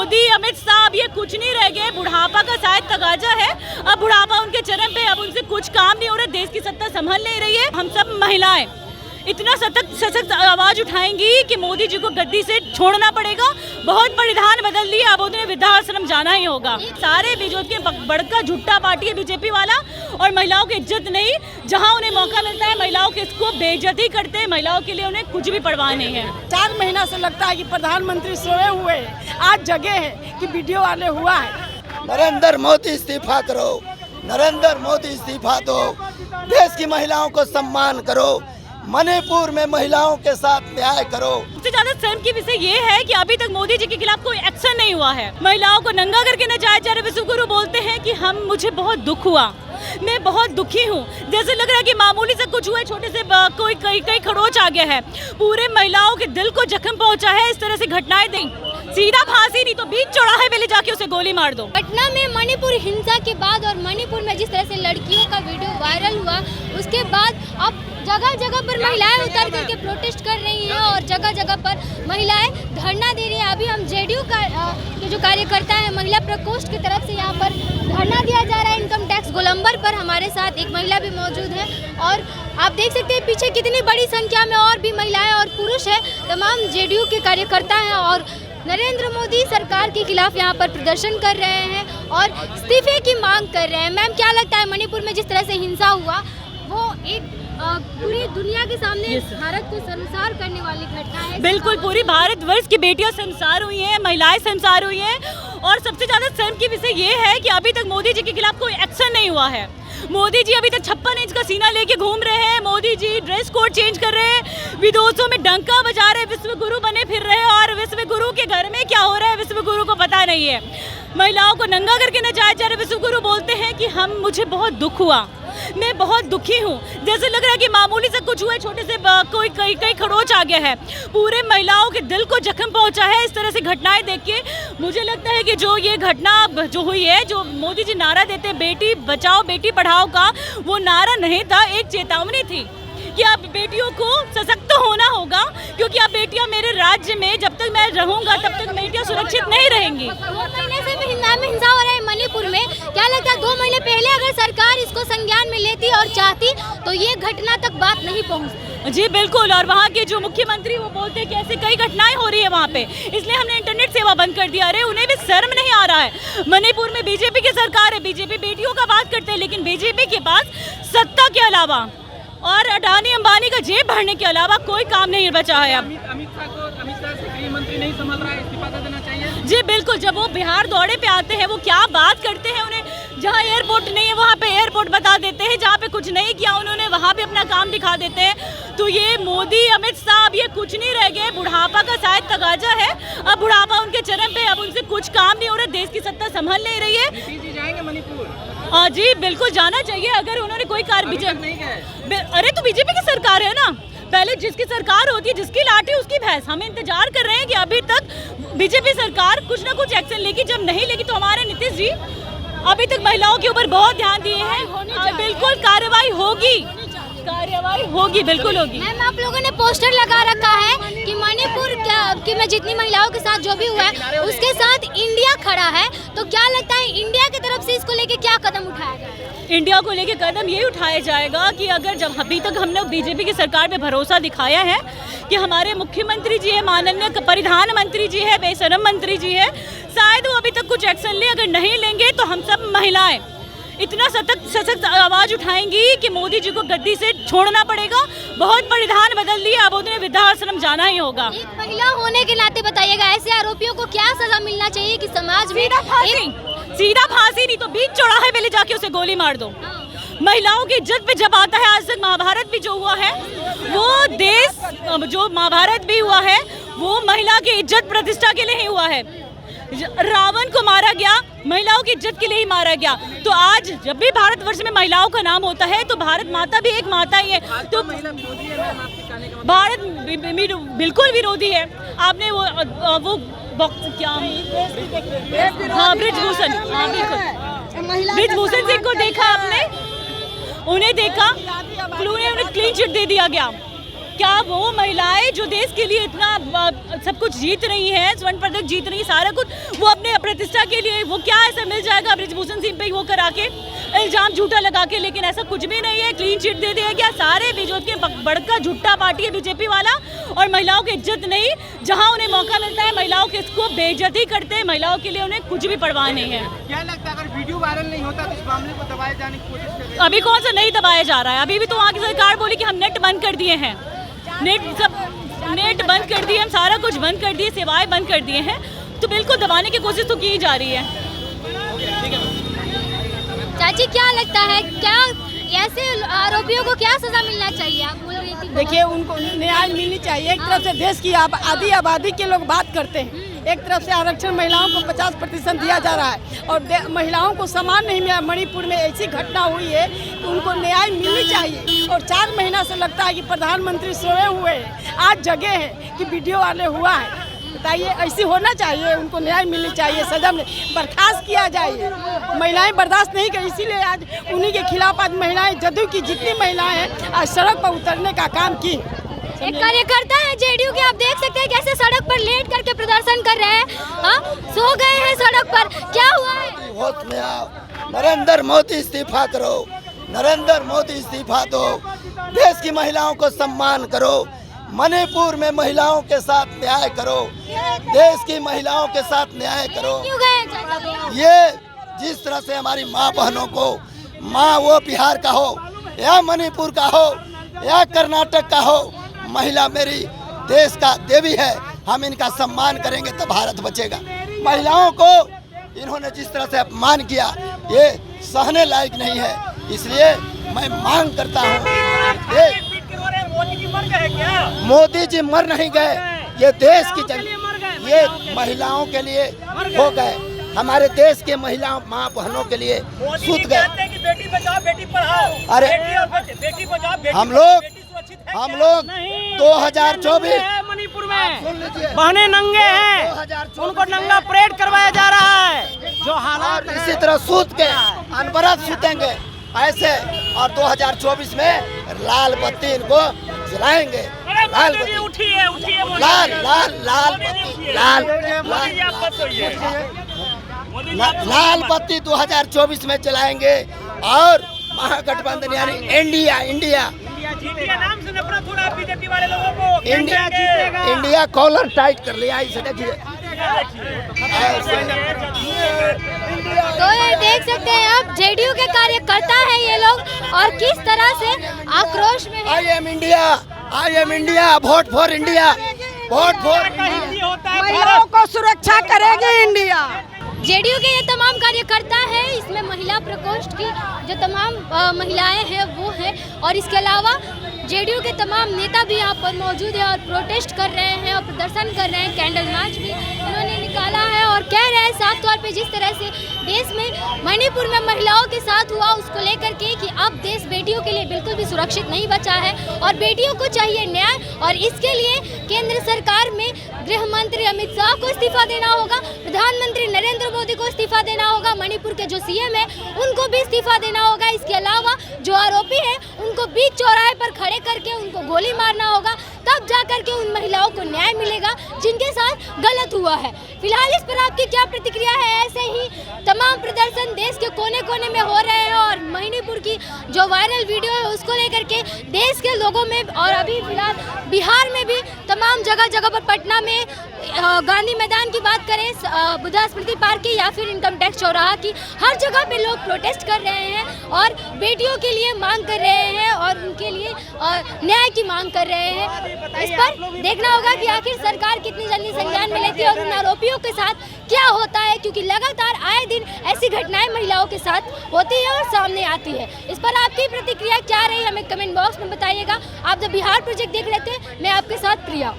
मोदी, अमित शाह अब ये कुछ नहीं रह गए। बुढ़ापा का शायद तगाजा है, अब बुढ़ापा उनके चरम पे, अब उनसे कुछ काम नहीं हो रहा, देश की सत्ता संभल नहीं रही है। हम सब महिलाएं इतना सशक्त आवाज उठाएंगी कि मोदी जी को गद्दी से छोड़ना पड़ेगा। बहुत परिधान बदल दिया, अब उन्हें वृद्धाश्रम जाना ही होगा। सारे बीजेपी के बड़का झुट्टा पार्टी है बीजेपी वाला, और महिलाओं की इज्जत नहीं, जहां उन्हें मौका मिलता है महिलाओं के इसको बेइज्जती करते हैं। महिलाओं के लिए उन्हें कुछ भी परवाह नहीं है। 4 महीना से लगता है कि प्रधानमंत्री सोए हुए हैं, आज जगे है कि वीडियो वाले हुआ है। नरेंद्र मोदी इस्तीफा करो, नरेंद्र मोदी इस्तीफा दो, देश की महिलाओं को सम्मान करो, मणिपुर में महिलाओं के साथ न्याय करो। सबसे ज्यादा शर्म की विषय ये है कि अभी तक मोदी जी के खिलाफ कोई एक्शन नहीं हुआ है। महिलाओं को नंगा करके नचाया जा रहा है। विश्वगुरु बोलते हैं कि मुझे बहुत दुख हुआ, मैं बहुत दुखी हूँ। जैसे लग रहा है कि मामूली से कुछ हुआ, छोटे से कोई कई खरोच आ गया है, पूरे महिलाओं के दिल को जख्म पहुँचा है। इस तरह से घटनाएं दें, सीधा फांसी नहीं तो बीच चौराहे पे ले जाके उसे गोली मार दो। पटना में मणिपुर हिंसा के बाद और मणिपुर में जिस तरह से लड़कियों का वीडियो वायरल हुआ, उसके बाद अब जगह जगह पर महिलाएं उतर करके प्रोटेस्ट कर रही हैं और जगह जगह पर महिलाएं धरना दे रही हैं। अभी हम जेडीयू के जो कार्यकर्ता हैं, महिला प्रकोष्ठ की तरफ से यहाँ पर धरना दिया जा रहा है इनकम टैक्स गोलंबर पर। हमारे साथ एक महिला भी मौजूद है और आप देख सकते हैं पीछे कितनी बड़ी संख्या में और भी महिलाएं और पुरुष हैं। तमाम जेडीयू के कार्यकर्ता हैं और नरेंद्र मोदी सरकार के खिलाफ यहाँ पर प्रदर्शन कर रहे हैं और इस्तीफे की मांग कर रहे हैं। मैम, क्या लगता है मणिपुर में जिस तरह से हिंसा हुआ वो एक पूरी दुनिया के सामने भारत को शर्मसार करने वाली घटना है? बिल्कुल, पूरी भारतवर्ष की बेटियां शर्मसार हुई हैं, महिलाएं शर्मसार हुई हैं। और सबसे ज्यादा शर्म की विषय ये है कि अभी तक मोदी जी के खिलाफ कोई एक्शन नहीं हुआ है। मोदी जी अभी तक 56 इंच का सीना लेके घूम रहे हैं। Modi ji dress code change कर रहे हैं, विदेशों में डंका बजा रहे, विश्व गुरु बने फिर रहे हैं और विश्व गुरु के घर में क्या हो रहा है विश्व गुरु को पता नहीं है। महिलाओं को नंगा करके नचाया जा रहा है। विश्व गुरु बोलते हैं कि मुझे बहुत दुख हुआ, मैं बहुत दुखी हूँ। जैसे लग रहा है कि मामूली से कुछ हुआ, छोटे से कोई कई खरोच आ गया है, पूरे महिलाओं के दिल को जख्म पहुँचा है। इस तरह से घटनाएं देख के मुझे लगता है कि जो ये घटना जो हुई है, जो मोदी जी नारा देते बेटी बचाओ बेटी पढ़ाओ का, वो नारा नहीं था, एक चेतावनी थी कि आप बेटियों को सशक्त होना होगा, क्योंकि आप बेटियां मेरे राज्य में जब तक मैं रहूंगा तब तक बेटियां सुरक्षित नहीं रहेंगी। 2 महीने से हिंसा हो रहा है मणिपुर में। क्या लगता है 2 महीने पहले अगर सरकार इसको संज्ञान में लेती और चाहती तो ये घटना तक बात नहीं पहुँचती? जी बिल्कुल, और वहाँ के जो मुख्यमंत्री वो बोलते हैं कि ऐसे कई घटनाएं हो रही है वहाँ पे, इसलिए हमने इंटरनेट सेवा बंद कर दिया। अरे उन्हें भी शर्म नहीं आ रहा है। मणिपुर में बीजेपी की सरकार है, बीजेपी बेटियों का बात करते हैं, लेकिन बीजेपी के पास सत्ता के अलावा और अडानी अंबानी का जेब भरने के अलावा कोई काम नहीं बचा है। अब अमित शाह से गृह मंत्री नहीं संभाल रहा है, इस्तीफा दे देना चाहिए। जी बिल्कुल, जब वो बिहार दौरे पे आते हैं वो क्या बात करते हैं, उन्हें जहाँ एयरपोर्ट नहीं है वहाँ पे एयरपोर्ट बता देते हैं, जहाँ पे कुछ नहीं किया उन्होंने वहाँ पे अपना काम दिखा देते हैं। तो ये मोदी, अमित शाह अब ये कुछ नहीं रह गए। बुढ़ापा का शायद तगाजा है, अब बुढ़ापा उनके चरम पे, अब उनसे कुछ काम नहीं हो रहा, देश की सत्ता संभल नहीं रही है। जाएंगे मणिपुर? जी बिल्कुल जाना चाहिए अगर उन्होंने कोई कार्य अरे तो बीजेपी की सरकार है ना, पहले जिसकी सरकार होती है, जिसकी लाठी उसकी भैंस। हम इंतजार कर रहे हैं कि अभी तक बीजेपी सरकार कुछ ना कुछ एक्शन लेगी। जब नहीं लेगी तो हमारे नीतीश जी अभी तक महिलाओं के ऊपर बहुत ध्यान दिए हैं। बिल्कुल कार्रवाई होगी, बिल्कुल होगी। मैम, आप लोगों ने पोस्टर लगा रखा है कि मणिपुर की में जितनी महिलाओं के साथ जो भी हुआ है उसके साथ इंडिया खड़ा है, तो क्या लगता है इंडिया की तरफ से इसको लेके क्या कदम उठाया जाएगा? इंडिया को लेके कदम ये उठाया जाएगा कि अगर जब अभी तक हमने बीजेपी की सरकार पे भरोसा दिखाया है कि हमारे मुख्यमंत्री जी है, माननीय प्रधानमंत्री जी है, बेशरम मंत्री जी है, शायद वो अभी तक कुछ एक्शन ले। अगर नहीं लेंगे तो हम सब महिलाएं इतना सशक्त आवाज उठाएंगी कि मोदी जी को गद्दी से छोड़ना पड़ेगा। बहुत परिधान बदल दिया, अब उन्हें वृद्धाश्रम जाना ही होगा। एक महिला होने के नाते बताइएगा, ऐसे आरोपियों को क्या सजा मिलना चाहिए कि समाज में? सीधा फांसी नहीं तो बीच चौराहे पे ले जाके उसे गोली मार दो। महिलाओं की इज्जत पे जब आता है, आज तक महाभारत भी जो हुआ है वो देश जो महाभारत भी हुआ है वो महिला की इज्जत प्रतिष्ठा के लिए ही हुआ है। रावण को मारा गया महिलाओं की इज्जत के लिए ही मारा गया। तो आज जब भी भारतवर्ष में महिलाओं का नाम होता है तो भारत माता भी एक माता ही है। तो भारत बिल्कुल विरोधी है। आपने वो क्या ब्रिजभूषण, हाँ बिल्कुल ब्रिजभूषण सिंह को देखा आपने, उन्हें देखा, उन्हें क्लीन चिट दे दिया गया। क्या वो महिलाएं जो देश के लिए इतना सब कुछ जीत रही हैं, स्वर्ण पदक जीत रही, सारा कुछ, वो अपने प्रतिष्ठा के लिए वो क्या ऐसा मिल जाएगा ब्रिजभूषण सिंह पे वो करा के इल्जाम झूठा लगा के? लेकिन ऐसा कुछ भी नहीं है, क्लीन चिट दे दिया गया। सारे बीजेपी के बड़का झूठा पार्टी है बीजेपी वाला, और महिलाओं की इज्जत नहीं, जहां उन्हें मौका मिलता है महिलाओं के इसको बेइज्जती करते हैं, महिलाओं के लिए उन्हें कुछ भी परवाह नहीं है। क्या लगता है अगर वीडियो वायरल नहीं होता तो इस मामले को दबाए जाने की कोशिश कर रहे हैं? अभी कौन सा नहीं दबाया जा रहा है? अभी भी तो वहाँ की सरकार बोली कि हम नेट बंद कर दिए हैं, नेट बंद कर दिए, हम सारा कुछ बंद कर दिए, सेवाएं बंद कर दिए हैं, तो बिल्कुल दबाने की कोशिश तो की जा रही है। चाची क्या लगता है, क्या ऐसे आरोपियों को क्या सजा मिलना चाहिए? आप बोल रही थी। देखिए, उनको न्याय मिलनी चाहिए। एक तरफ से देश की आधी आबादी के लोग बात करते हैं, एक तरफ से आरक्षण महिलाओं को 50% दिया जा रहा है और महिलाओं को सम्मान नहीं मिला। मणिपुर में ऐसी घटना हुई है तो उनको न्याय मिलनी चाहिए। और 4 महीना से लगता है कि प्रधानमंत्री सोए हुए हैं, आज जगह है कि वीडियो वाले हुआ है। बताइए, ऐसी होना चाहिए, उनको न्याय मिलनी चाहिए, सजा में बर्खास्त किया जाए। महिलाएं बर्दाश्त नहीं कर, इसीलिए आज उन्हीं के खिलाफ आज महिलाएं, जदयू की जितनी महिलाएं हैं आज सड़क पर उतरने का काम की। एक कार्यकर्ता है जेडीयू के, आप देख सकते हैं कैसे सड़क पर लेट करके प्रदर्शन कर रहे हैं। हाँ, सो गए हैं सड़क पर, क्या हुआ है? होश में आओ, नरेंद्र मोदी इस्तीफा करो, नरेंद्र मोदी इस्तीफा दो, देश की महिलाओं को सम्मान करो, मणिपुर में महिलाओं के साथ न्याय करो, देश की महिलाओं के साथ न्याय करो। क्यों गए हैं चाचा? ये जिस तरह से हमारी माँ बहनों को, माँ वो बिहार का हो या मणिपुर का हो या कर्नाटक का हो, महिला मेरी देश का देवी है, हम इनका सम्मान करेंगे तो भारत बचेगा। महिलाओं को इन्होंने जिस तरह से अपमान किया, ये सहने लायक नहीं है। इसलिए मैं मांग करता हूँ, मोदी जी मर नहीं गए, ये देश की जनता, ये महिलाओं के लिए हो गए, हमारे देश के महिलाओं माँ बहनों के लिए सूत गए। बेटी बचाओ बेटी पढ़ाओ, अरे बेटी बचाओ हम लोग 2024 मणिपुर में बहने नंगे हैं, उनको नंगा परेड करवाया जा रहा है। जो हालात इसी तरह सूत के अनवरत सूतेंगे ऐसे, और 2024 में लाल बत्ती इनको जलाएंगे। लाल बत्ती उठिए लाल लाल लाल बत्ती लाल बत्ती 2024 में जलाएंगे। और महागठबंधन यानी इंडिया नाम से नफरत हो रहा है बीजेपी वाले लोगों को। इंडिया कॉलर टाइट कर लिया, इसे देखिए। तो ये देख सकते हैं आप, जेडीयू के कार्यकर्ता है ये लोग, और किस तरह से आक्रोश में है। I am India, vote for India, vote for महिलाओं को सुरक्षा करेगी इंडिया। जेडीयू के ये तमाम कार्यकर्ता हैं, इसमें महिला प्रकोष्ठ की जो तमाम महिलाएं हैं वो हैं, और इसके अलावा जेडीयू के तमाम नेता भी यहाँ पर मौजूद हैं और प्रोटेस्ट कर रहे हैं और प्रदर्शन कर रहे हैं। कैंडल मार्च भी इन्होंने निकाला है और कह रहे हैं साफ तौर पे जिस तरह से देश में मणिपुर में महिलाओं के साथ हुआ उसको लेकर के कि अब देश बेटियों के लिए बिल्कुल भी सुरक्षित नहीं बचा है और बेटियों को चाहिए न्याय, और इसके लिए केंद्र सरकार में गृह मंत्री अमित शाह को इस्तीफा देना होगा, प्रधानमंत्री नरेंद्र मोदी को इस्तीफा देना होगा, मणिपुर के जो सीएम है उनको भी इस्तीफा देना होगा। इसके अलावा जो आरोपी है उनको बीच चौराहे पर खड़े करके उनको गोली मारना होगा, तब जाकर के उन महिलाओं को न्याय मिलेगा जिनके साथ गलत हुआ है। फिलहाल इस पर आपकी क्या प्रतिक्रिया है? ऐसे ही तमाम प्रदर्शन देश के कोने कोने में हो रहे हैं और मणिपुर की जो वायरल वीडियो है उसको लेकर के देश के लोगों में, और अभी फिलहाल बिहार में भी तमाम जगह जगह पर, पटना में गांधी मैदान की बात करें, बुद्धा स्मृति पार्क की, या फिर इनकम टैक्स चौराहा की, हर जगह पे लोग प्रोटेस्ट कर रहे हैं और बेटियों के लिए मांग कर रहे हैं और उनके लिए न्याय की मांग कर रहे हैं। इस पर देखना होगा कि आखिर सरकार कितनी जल्दी संज्ञान में लेती है और उन आरोपियों के साथ क्या होता है, क्योंकि लगातार आए दिन ऐसी घटनाएं महिलाओं के साथ होती है और सामने आती है। इस पर आपकी प्रतिक्रिया क्या रही, हमें कमेंट बॉक्स में बताइएगा। आप जब बिहार प्रोजेक्ट देख रहे थे, मैं आपके साथ प्रिया।